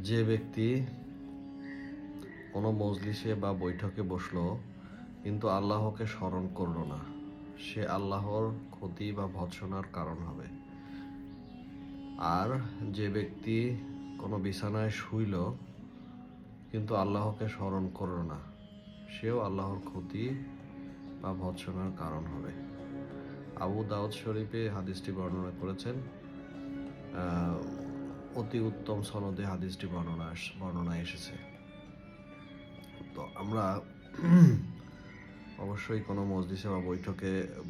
যে ব্যক্তি কোনো মজলিসে বা বৈঠকে বসলো কিন্তু আল্লাহকে স্মরণ করলো না, সে আল্লাহর ক্ষতি বা ভৎসনার কারণ হবে। আর যে ব্যক্তি কোনো বিছানায় শুইল কিন্তু আল্লাহকে স্মরণ করলো না, সেও আল্লাহর ক্ষতি বা ভৎসনার কারণ হবে। আবু দাউদ শরীফে হাদিসটি বর্ণনা করেছেন। অতি উত্তম সনদে হাদিসটি বর্ণনা এসেছে। তো আমরা অবশ্যই কোনো মজলিসে বা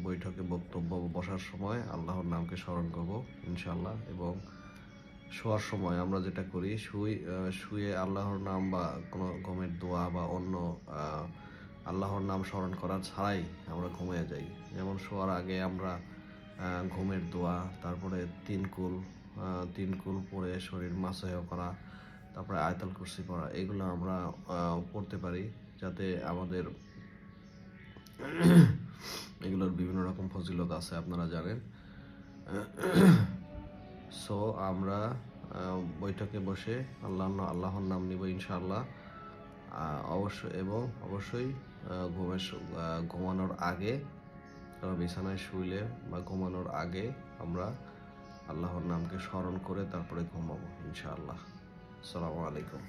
বৈঠকে বক্তব্য বসার সময় আল্লাহর নামকে স্মরণ করব ইনশাআল্লাহ। এবং শোয়ার সময় আমরা যেটা করি, শুয়ে আল্লাহর নাম বা কোনো ঘুমের দোয়া বা অন্য আল্লাহর নাম স্মরণ করা ছাড়াই আমরা ঘুমিয়ে যাই। যেমন শোয়ার আগে আমরা ঘুমের দোয়া, তারপরে তিন কুল পরে শরীর মাসহ করা, তারপরে আয়াতুল কুরসি পড়া, এগুলো আমরা পড়তে পারি, যাতে আমাদের এগুলোর বিভিন্ন রকম ফজিলত আছে, আপনারা জানেন। সো আমরা বৈঠকে বসে আল্লাহর নাম নিব ইনশাআল্লাহ। অবশ্যই ঘুমানোর আগে, বিছানায় শুইলে বা ঘুমানোর আগে আমরা আল্লাহর নামকে স্মরণ করে তারপরে ঘুমাবো ইনশাআল্লাহ। আসসালামু আলাইকুম।